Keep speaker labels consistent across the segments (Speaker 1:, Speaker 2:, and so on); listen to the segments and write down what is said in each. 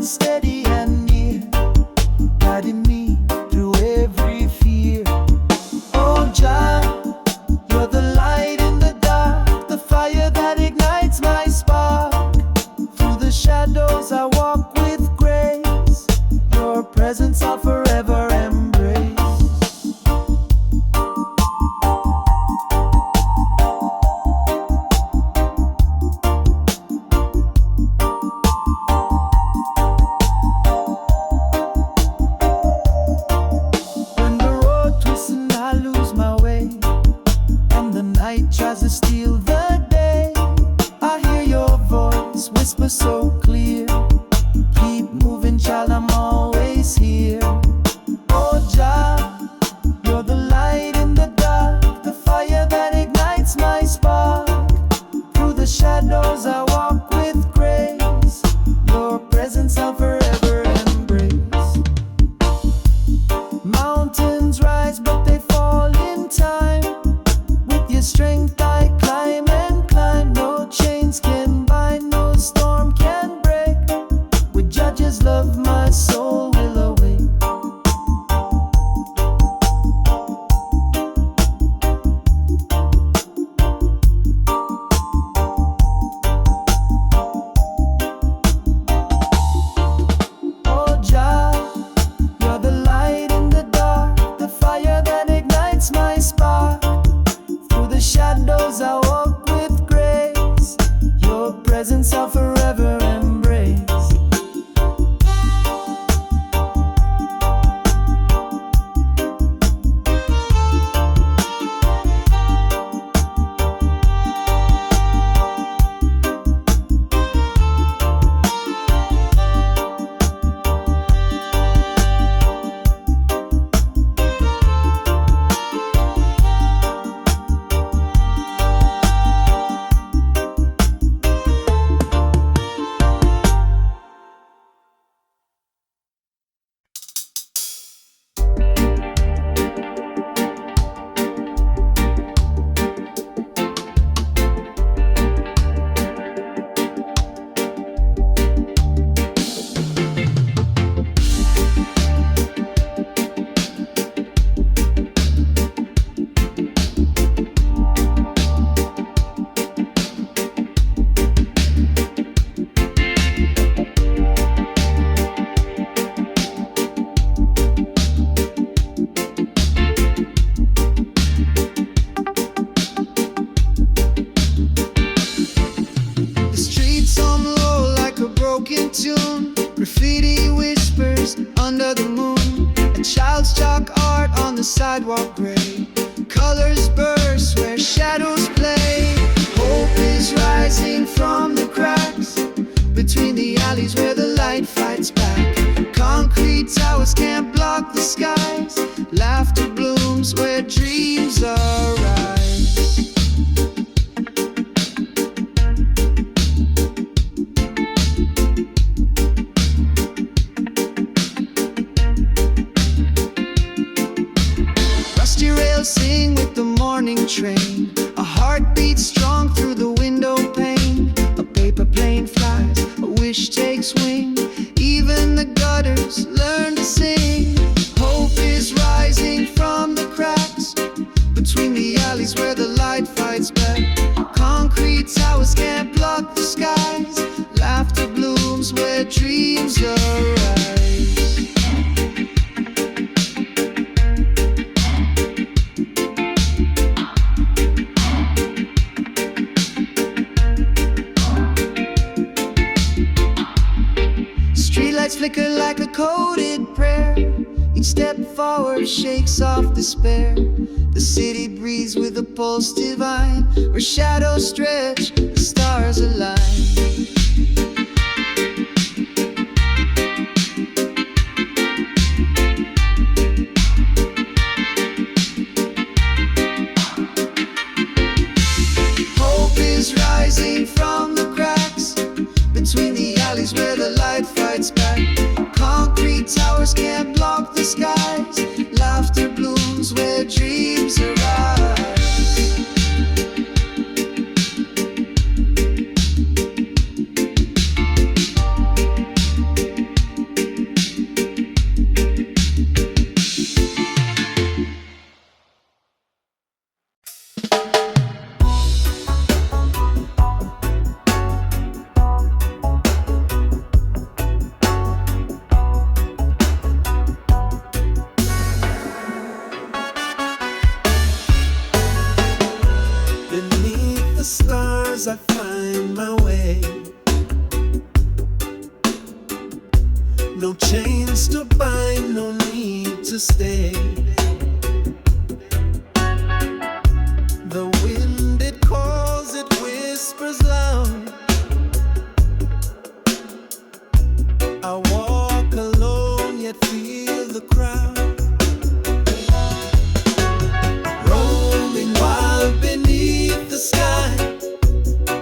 Speaker 1: steady and near, guiding me through every fear. Oh Jah, you're the light in the dark, the fire that ignites my spark. Through the shadows I walk with grace, your presence I'll forever embrace. When the road twists and I lose my way, and the night tries to steal the day, I hear your voice whisper so clear, keep moving child, I'm always here. Oh Jah, you're the light in the dark, the fire that ignites my spark. Through the shadows I walk with grace, your presence I'll forever embrace. Mountains rise but they fall in time, with your strength I climb and climb. No chains can bind, no storm can break, with Judge's love my soul will awake. Oh Jah, you're the light in the dark, the fire that ignites my spark. Through the shadows I walk with grace, your presence I'll forever embrace. The streets on low like a broken tune, graffiti whispers under the moon. A child's chalk art on the sidewalk gray, colors burst where shadows play. Hope is rising from the cracks, between the alleys where the light fights back. Concrete towers can't block the skies, laughter blooms where dreams arise. Rusty rails sing with the morning train, a heartbeat strong through the window pane. A paper plane flies, a wish takes wing, even the gutters learn to sing. Hope is rising from the cracks, between the alleys where the light fights back. Concrete towers can't block the skies, laughter blooms where dreams arise. Streetlights flicker like a coded prayer, each step forward shakes off despair. The city breathes with a pulse divine, where shadows stretch, the stars align. Hope is rising from the cracks, between the alleys where the light fights back. Concrete towers can't block the skies, laughter blooms where dreams arise. No chains to bind, no need to stay. The wind it calls, it whispers loud. I walk alone, yet feel the crowd. Roaming wild beneath the sky.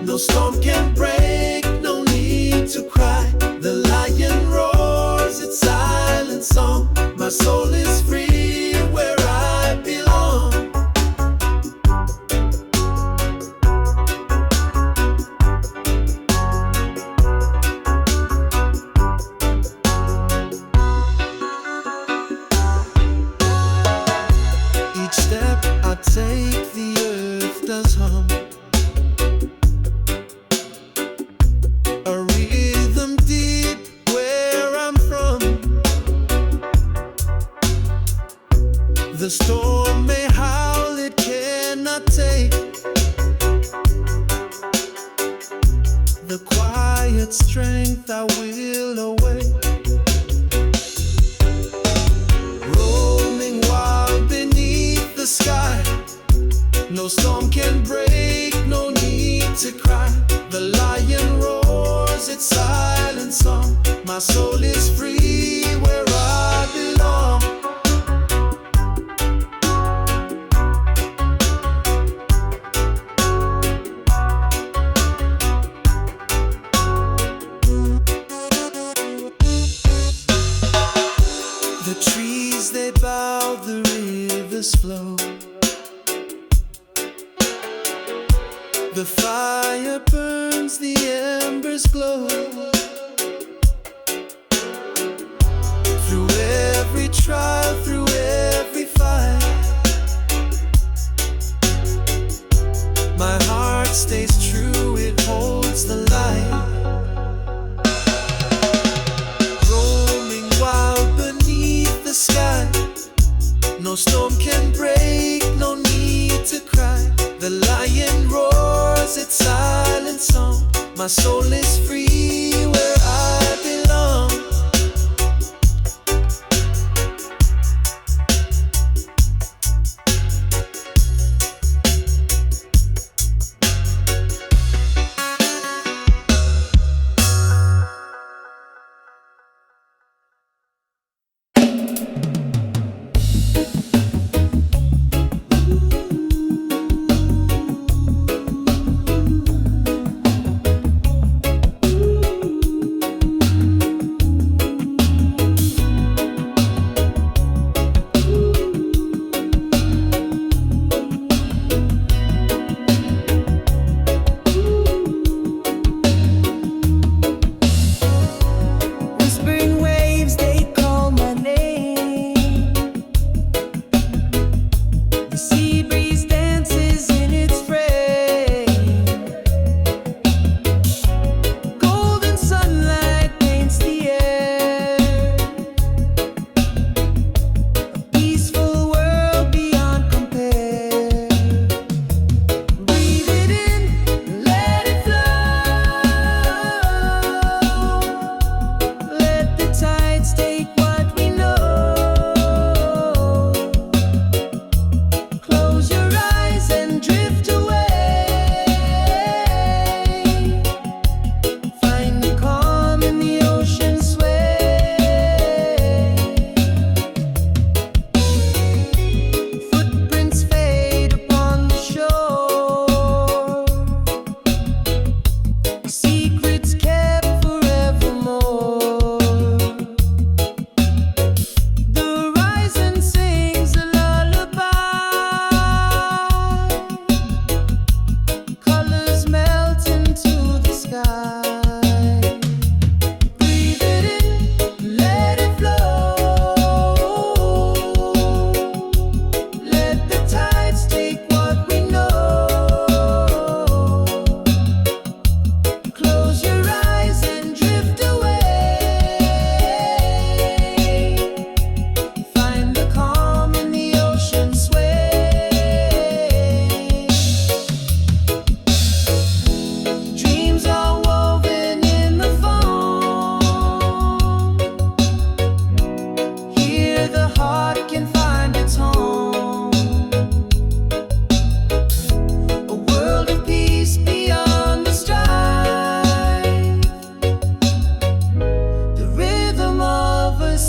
Speaker 1: No storm can break, no need to cry. The lion roars its silent song. My soul is free where I belong. Each step I take, the earth does hum. A rhythm deep where I'm from. The storm may howl, it cannot take the quiet strength I will awake. Roaming wild beneath the sky. No storm can break, no need to cry. The lion roars its silent song. My soul is free where I belong. The trees they bow, the rivers flow. The fire burns, the embers glow. Through every trial, through every fight, my heart stays true, it holds the light. Roaming wild beneath the sky. No storm can break, no need to cry. The lion roars its silent song. My soul is free where I belong.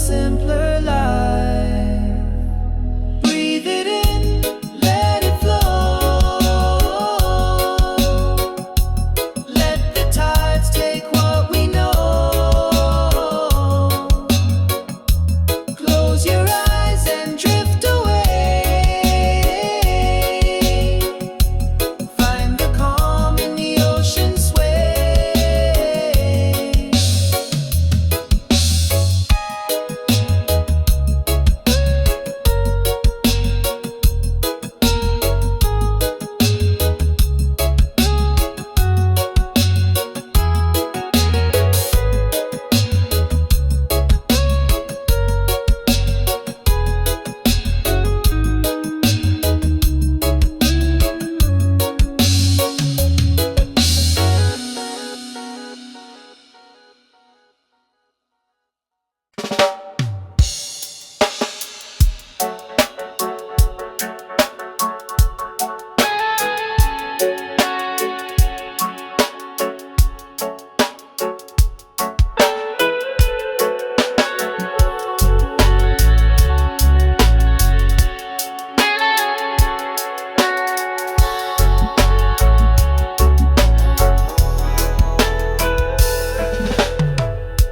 Speaker 1: simpler life. Breathe it in, let it flow. Let the tides take what we know. Close your eyes and drift away. Find the calm in the ocean sway.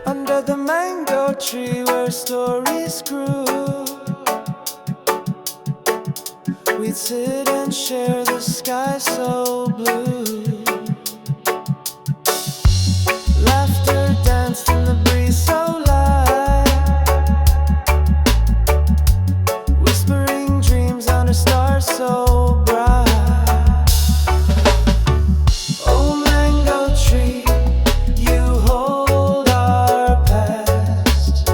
Speaker 1: Under the mango tree where stories grew, we'd sit and share the sky so blue. Laughter danced in the breeze so light, whispering dreams under stars so bright. Oh, mango tree, you hold our past.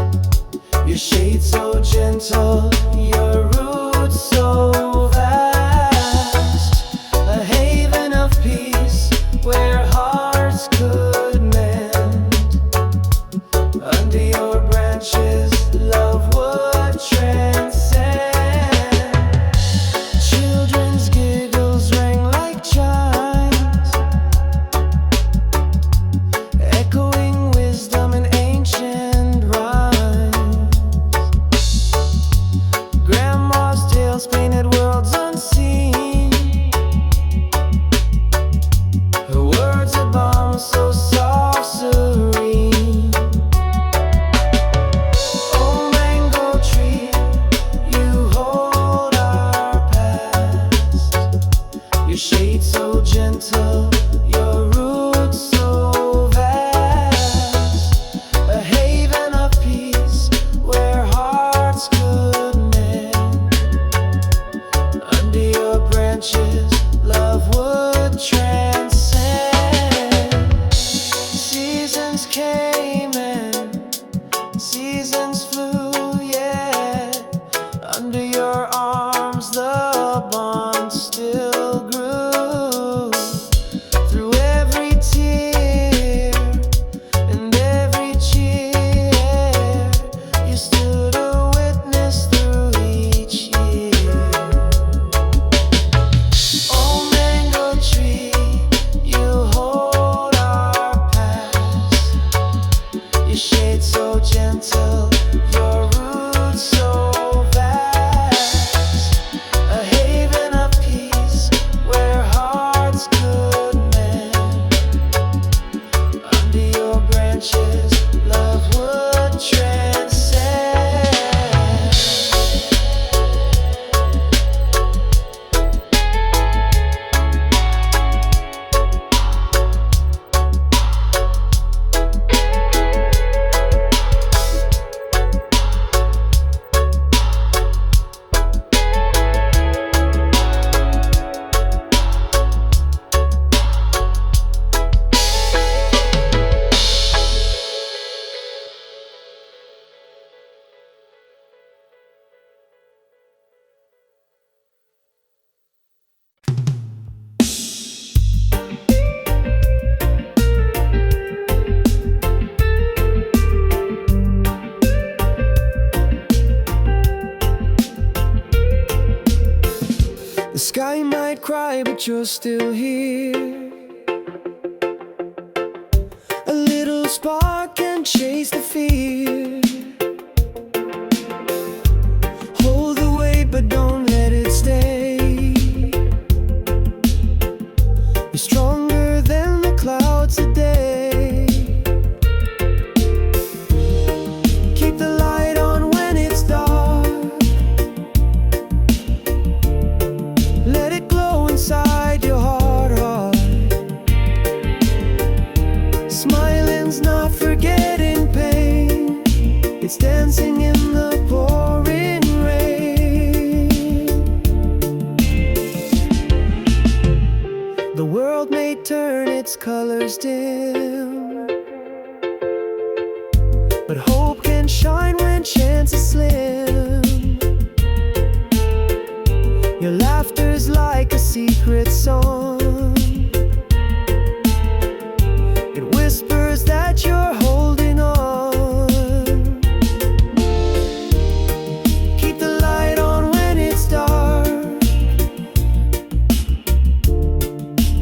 Speaker 1: Your shade so gentle, your roots so vast. A haven of peace where hearts could mend. Under your branches, love would transcend. Children's giggles rang like chimes, echoing wisdom in ancient rhymes. Grandma's tales painted worlds unseen. Her words a balm so soft, serene. Oh, mango tree, you hold our past. Your shade so gentle, your roots so vast. A haven of peace where hearts could mend. Under your branches, love would transcend. Seasons came and seasons flew, yeah. Under your arms, the bond still grew. Through every tear and every cheer, you stood a witness through each year. Oh, mango tree, you hold our past. Your shade so gentle, your roots so vast. A haven of peace where hearts could mend. Under your branches, love would transcend. The sky might cry, but you're still here. A little spark can chase the fear. but hope can shine when chance is slim. Your laughter's like a secret song. It whispers that you're holding on. Keep the light on when it's dark.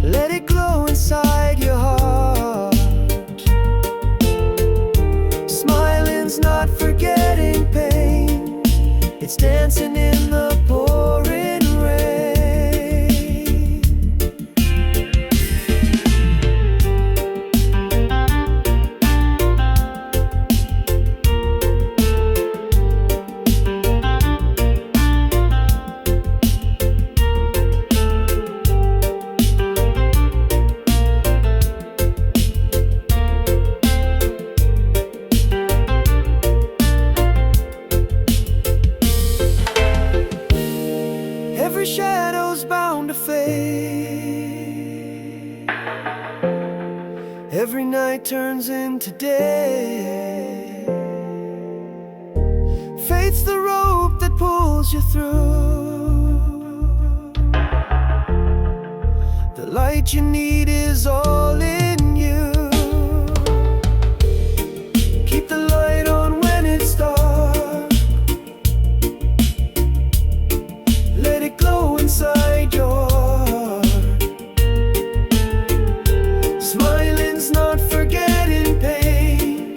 Speaker 1: Let it glow inside your heart. Smiling's not forgetting pain. It's dancing in the pouring rain. Every shadow's bound to fade. Every night turns into day. Fate's the rope that pulls you through. The light you need is all in you. Keep the light on when it's dark. Let it glow inside your heart. Smiling's not forgetting pain.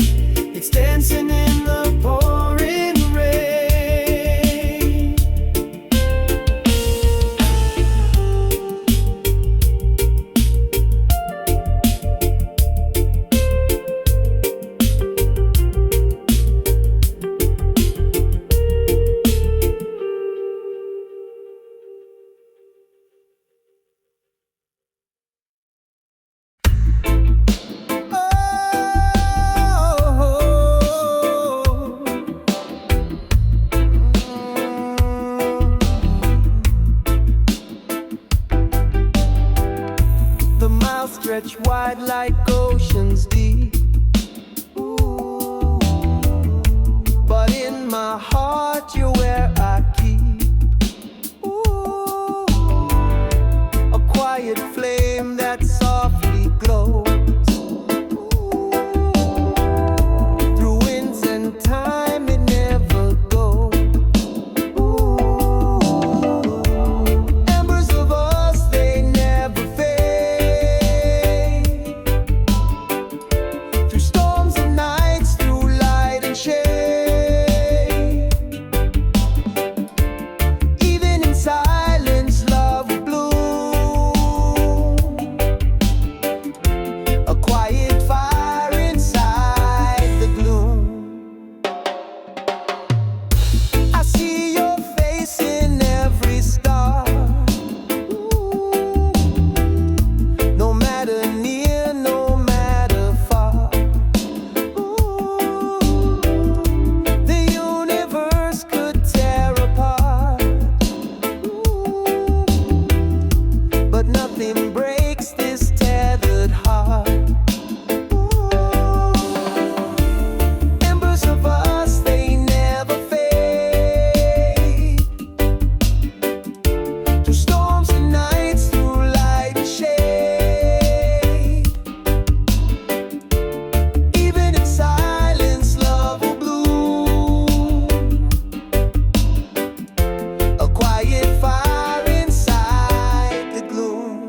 Speaker 1: It's dancing in the pouring rain. The miles stretch wide like oceans deep. Ooh. But in my heart you're where I keep. Ooh. A quiet flame that softly glows. Ooh. Through winds and time it never goes. Ooh. Embers of us, they never fade. Through storms and nights, through light and shade. Even in silence, love will bloom. A quiet fire inside the gloom. I see your face in every star. Ooh. No matter near, no matter far. Ooh. The universe could tear apart. Ooh. But nothing breaks this tethered heart. Ooh. Embers of us, they never fade. Through storms and nights, through light and shade. Even in silence, love will bloom. A quiet fire inside the gloom.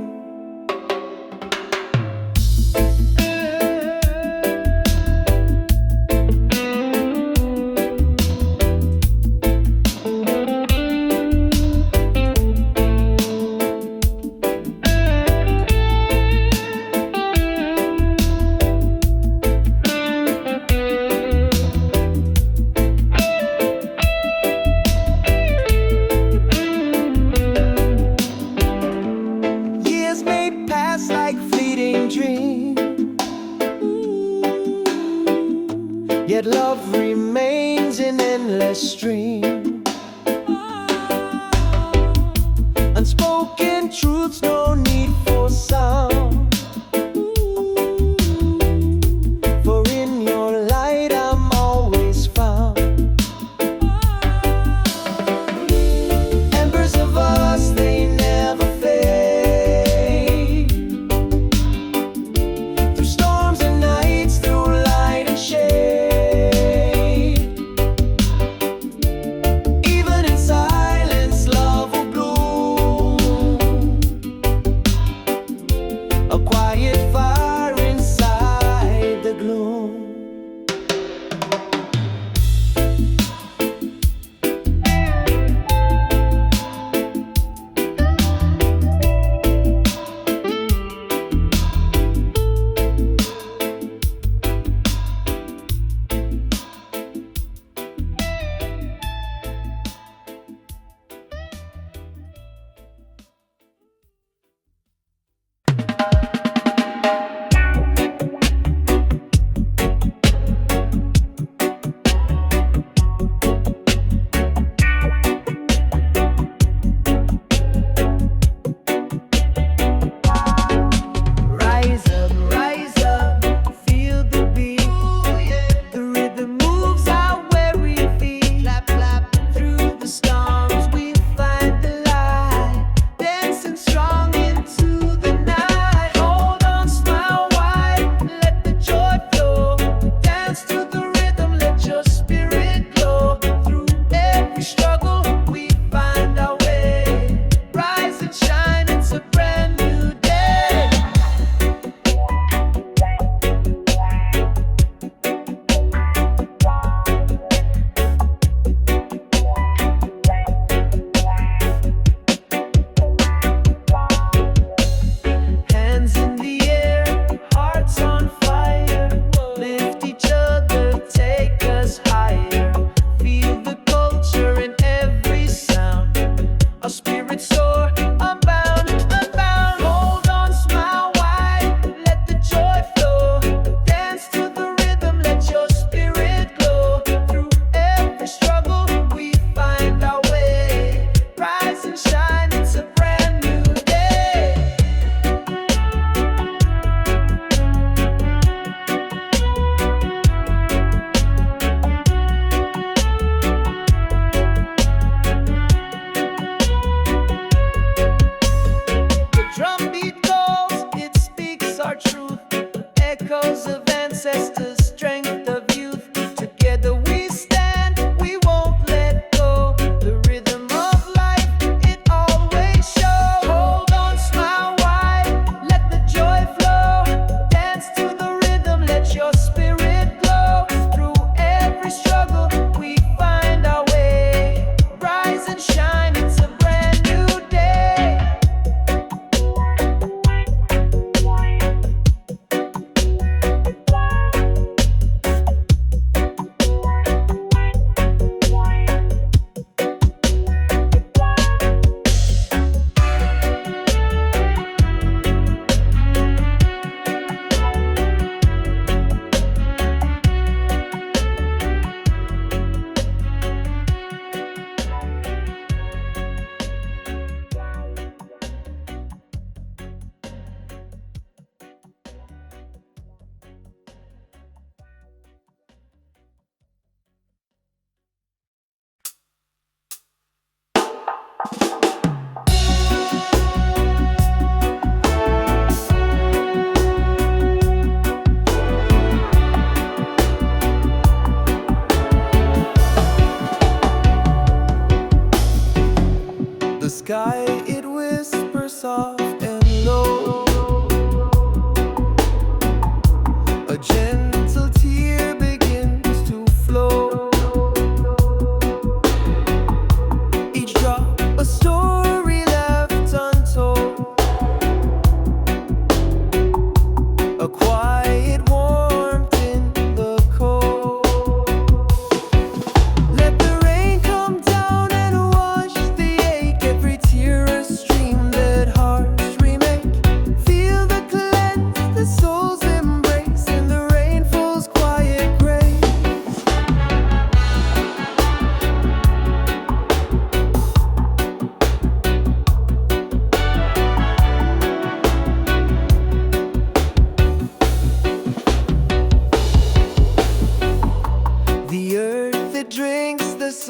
Speaker 1: Years may pass like fleeting dreams. Yet love remains an endless stream. Unspoken truths, no need for sound. For in your light I'm always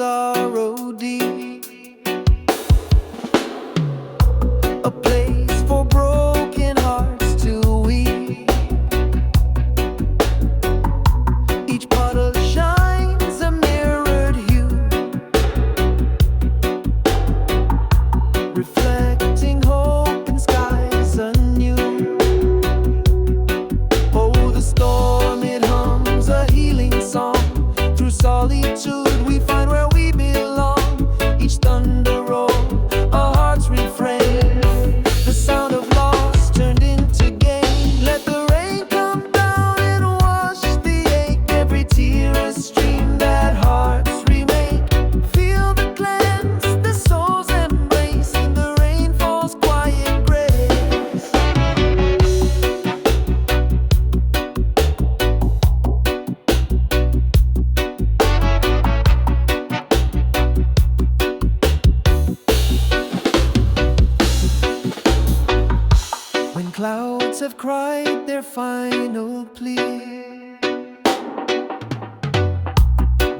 Speaker 1: sorrow deep, a place for broken hearts to weep. Each puddle shines a mirrored hue, reflecting hope in skies anew. Oh, the storm, it hums a healing song. Through solitude we find where we belong. Each thunder roll, our hearts refrain. The sound of loss turned into gain. Let the rain come down and wash the ache. Every tear a stream that hearts remake. Feel the cleanse, the soul's embrace. In the rain falls quiet grace. When clouds have cried their final plea,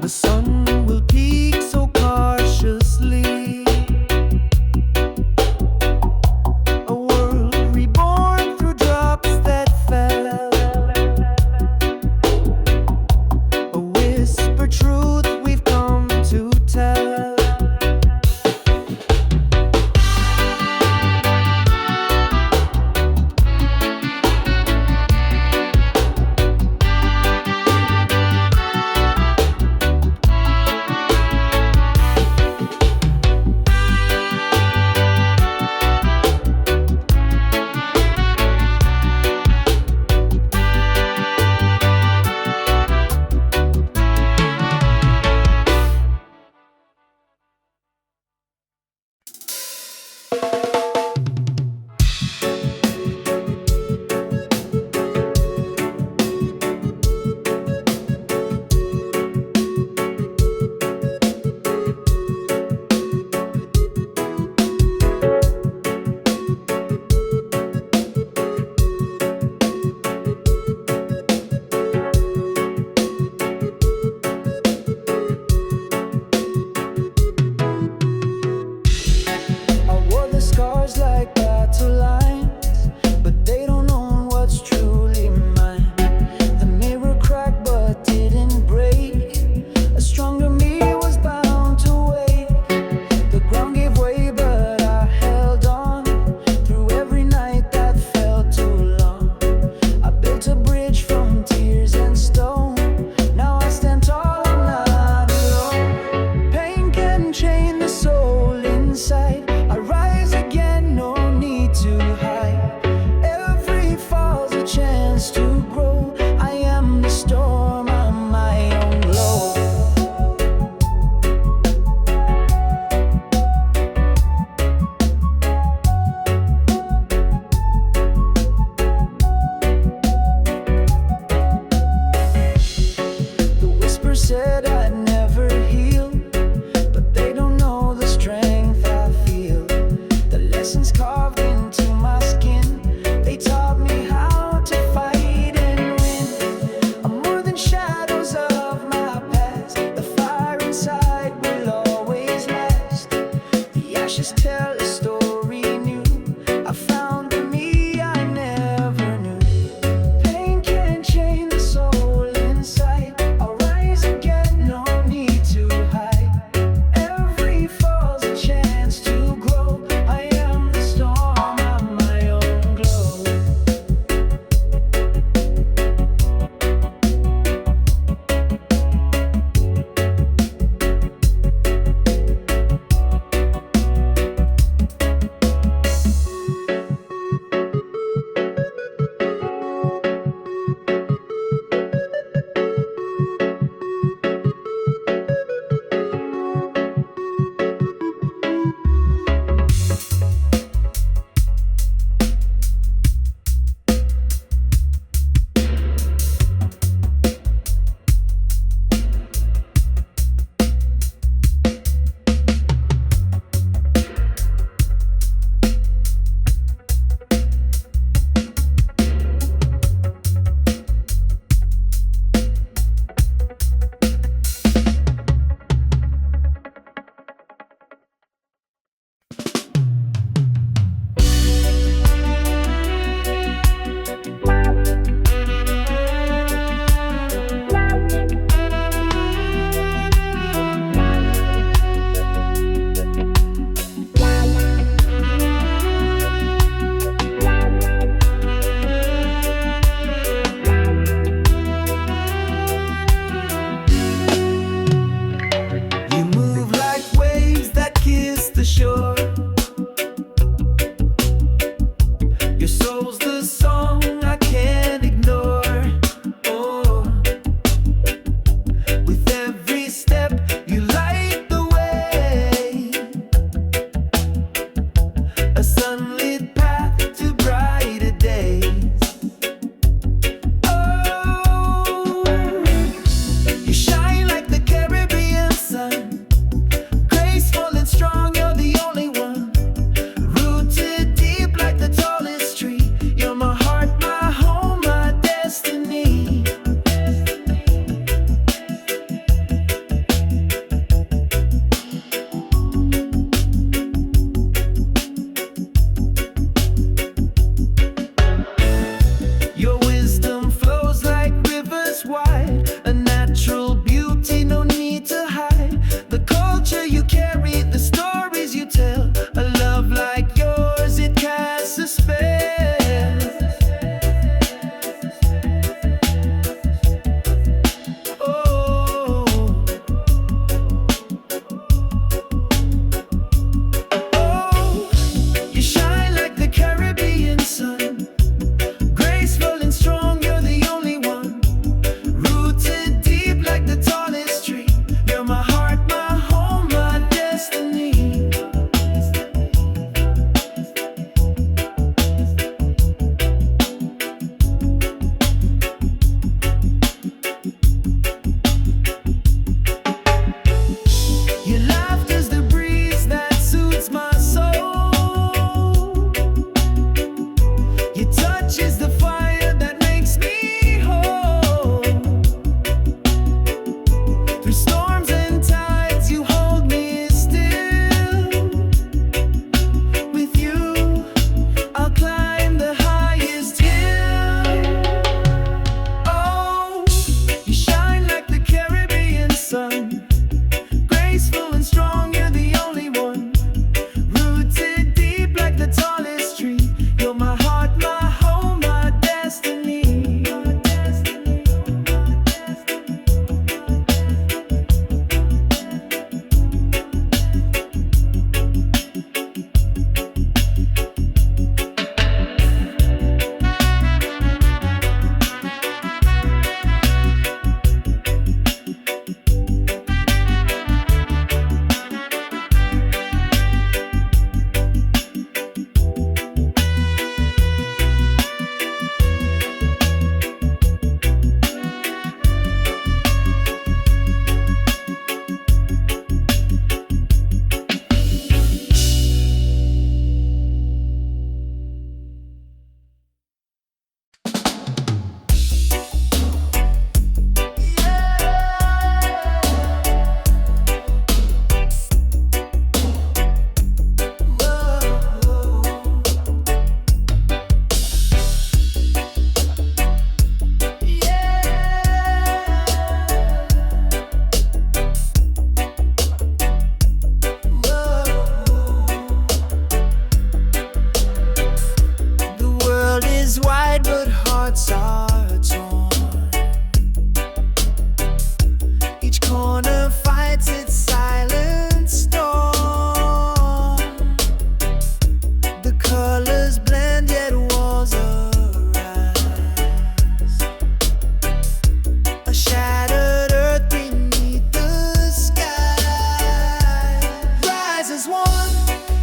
Speaker 1: the sun will peak so cautiously. A world reborn through drops that fell, a whispered truth we've come to tell. Scars like battle lines, but they don't own what's truly mine. The mirror cracked but didn't break. A stronger me was bound to wait. The ground gave way but I held on. Through every night that felt too long, I built a bridge from tears and stone. Now I stand tall and not alone. Pain can chain the soul inside. I rise again, no need to hide. Every fall's a chance to grow. I am the storm, I'm my own glow. The whisper said I'd never heal, but they don't know the strength I feel. The lessons carved into my skin, they taught me how to fight and win. I'm more than shadows of my past. The fire inside will always last. The ashes tell a story new. I found the me I never knew. Pain can chain the soul inside. I'll rise again, no storms and tides, you hold me still. With you, I'll climb the highest hill. Oh, you shine like the Caribbean sun, graceful and strong, you're the only one. Rooted deep like the tallest tree, you're my heart, my home, my destiny. Wide, but hearts are torn. Each corner fights its silent storm. The colors blend, yet walls arise. A shattered earth beneath the sky. Rise as one,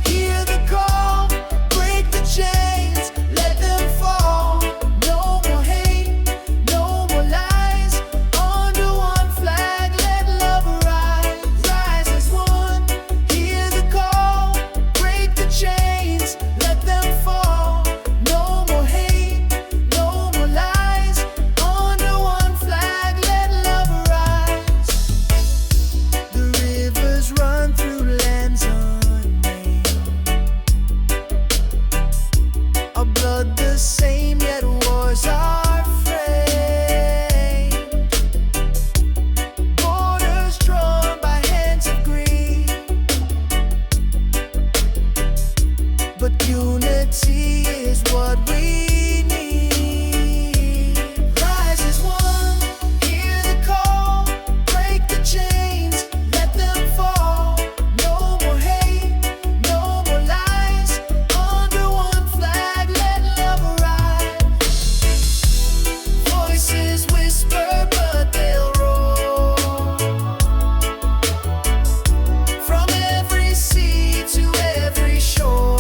Speaker 1: hear the call, break the chains, let them fall. Unity is what we need. Rise as one, hear the call, break the chains, let them fall. No more hate, no more lies. Under one flag, let love arise. Voices whisper, but they'll roar. From every sea to every shore.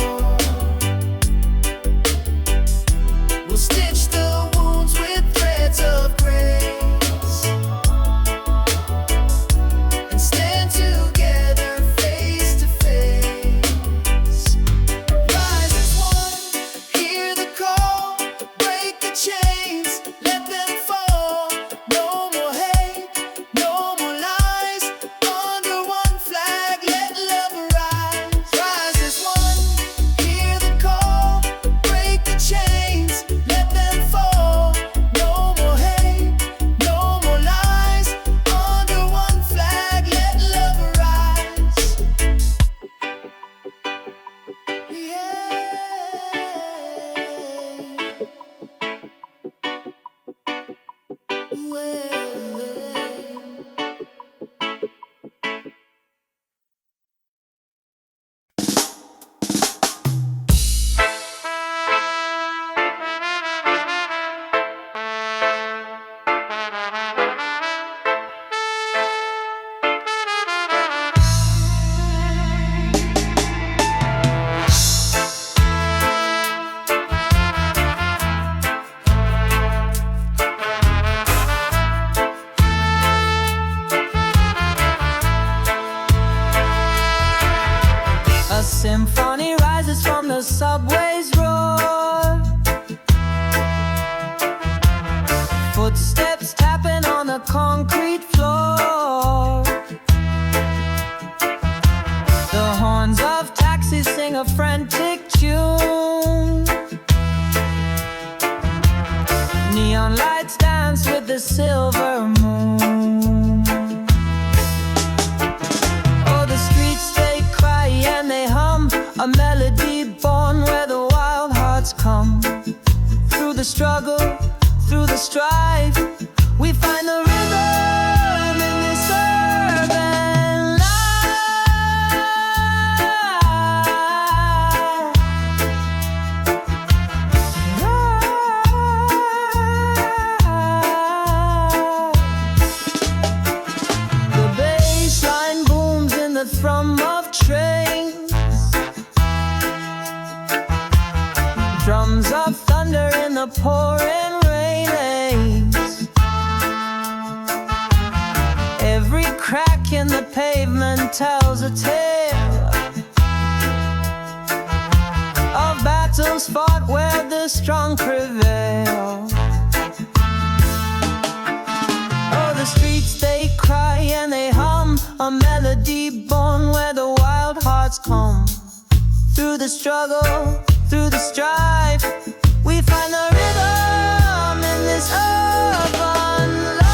Speaker 1: Stitch the wounds with threads of grace and stand together face to face. Rise as one, hear the call, break the chains, let them fall. No more hate, no more lies. Under one flag, let love arise. Rise as one, hear the call, break the chains. symphony rises from the subway's roar. Footsteps tapping on the concrete floor. thrum of trains, drums of thunder in the pouring rain. Every crack in the pavement tells a tale of battles fought where the strong prevail. Oh, the streets they cry and they hum, a melody born where the wild hearts come. Through the struggle, through the strife, we find the rhythm in this urban life.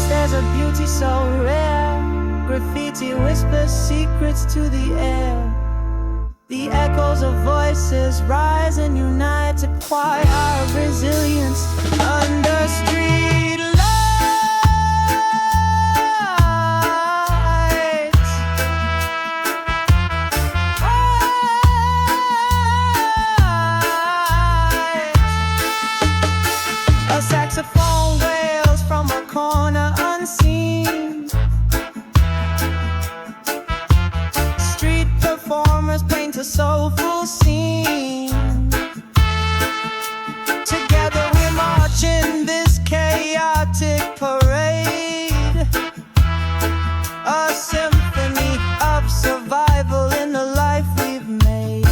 Speaker 1: There's a beauty so rare. Graffiti whispers secrets to the air. The echoes of voices rise and unite to quiet our resilience under street lights. A saxophone wails from a corner unseen. Street performers paint a soulful scene. Together we march in this chaotic parade, a symphony of survival in the life we've made.